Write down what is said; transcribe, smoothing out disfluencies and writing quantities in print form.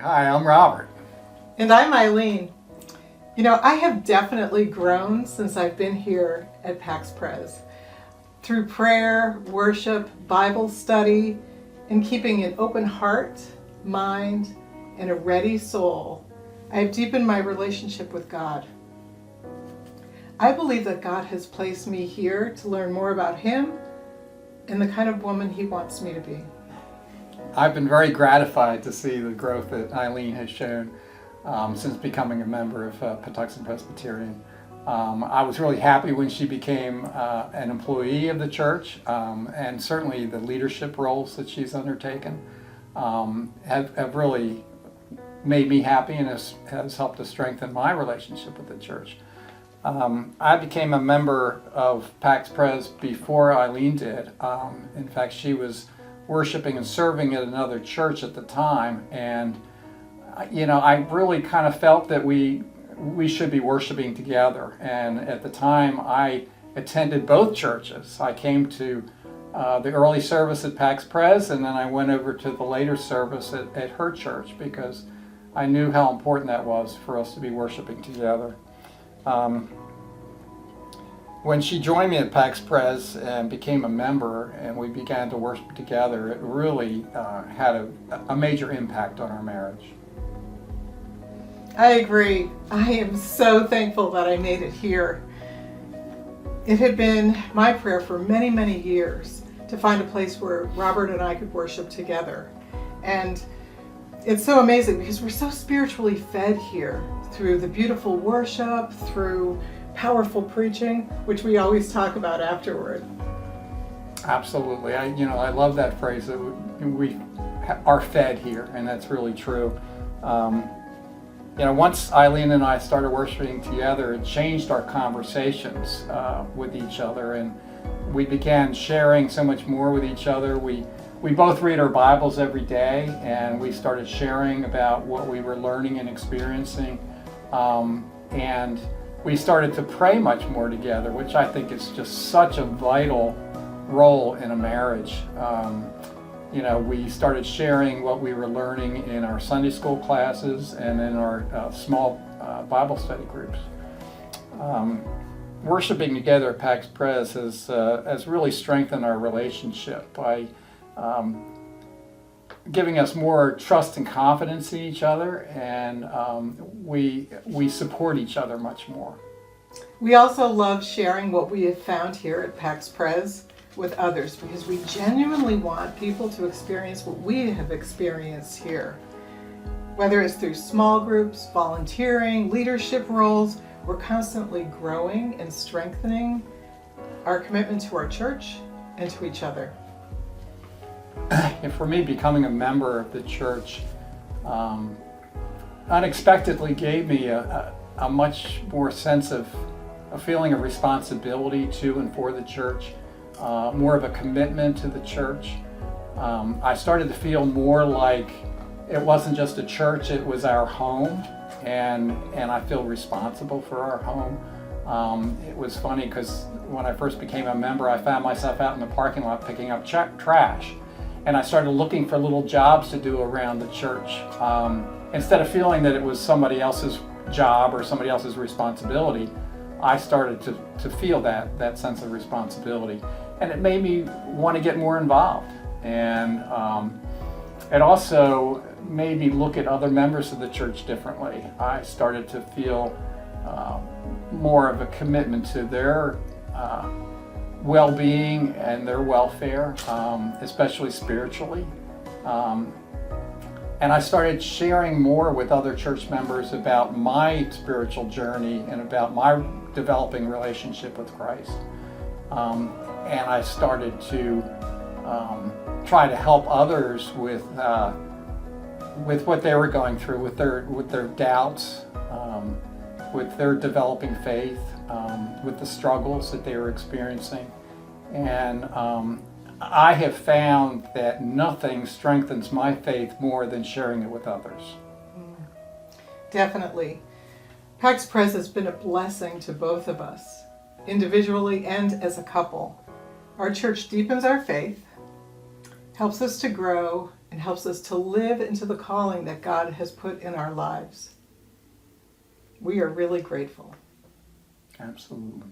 Hi, I'm Robert. And I'm Eileen. You know, I have definitely grown since I've been here at Pax Pres. Through prayer, worship, Bible study, and keeping an open heart, mind, and a ready soul, I have deepened my relationship with God. I believe that God has placed me here to learn more about Him and the kind of woman He wants me to be. I've been very gratified to see the growth that Eileen has shown since becoming a member of Patuxent Presbyterian. I was really happy when she became an employee of the church, and certainly the leadership roles that she's undertaken have really made me happy and has helped to strengthen my relationship with the church. I became a member of Pax Pres before Eileen did. In fact, she was worshiping and serving at another church at the time, and I really kind of felt that we should be worshiping together. And at the time, I attended both churches. I came to the early service at Pax Pres, and then I went over to the later service at her church because I knew how important that was for us to be worshiping together. When she joined me at Pax Pres and became a member and we began to worship together, it really had a major impact on our marriage. I agree. I am so thankful that I made it here. It had been my prayer for many, many years to find a place where Robert and I could worship together. And it's so amazing because we're so spiritually fed here through the beautiful worship, through powerful preaching, which we always talk about afterward. Absolutely. I love that phrase that we are fed here, and that's really true. Once Eileen and I started worshiping together, it changed our conversations with each other, and we began sharing so much more with each other. We both read our Bibles every day, and we started sharing about what we were learning and experiencing, and we started to pray much more together, which I think is just such a vital role in a marriage. We started sharing what we were learning in our Sunday school classes and in our small Bible study groups. Worshiping together at Pax Pres has really strengthened our relationship by giving us more trust and confidence in each other, and we support each other much more. We also love sharing what we have found here at Pax Pres with others because we genuinely want people to experience what we have experienced here. Whether it's through small groups, volunteering, leadership roles, we're constantly growing and strengthening our commitment to our church and to each other. And for me, becoming a member of the church unexpectedly gave me a much more sense of a feeling of responsibility to and for the church, more of a commitment to the church. I started to feel more like it wasn't just a church, it was our home, and I feel responsible for our home. It was funny because when I first became a member, I found myself out in the parking lot picking up trash. And I started looking for little jobs to do around the church. Instead of feeling that it was somebody else's job or somebody else's responsibility, I started to feel that sense of responsibility. And it made me want to get more involved. And it also made me look at other members of the church differently. I started to feel more of a commitment to their well-being and their welfare, especially spiritually. And I started sharing more with other church members about my spiritual journey and about my developing relationship with Christ. And I started to try to help others with what they were going through, with their doubts, with their developing faith, with the struggles that they were experiencing. And I have found that nothing strengthens my faith more than sharing it with others. Definitely. Pax Pres has been a blessing to both of us, individually and as a couple. Our church deepens our faith, helps us to grow, and helps us to live into the calling that God has put in our lives. We are really grateful. Absolutely.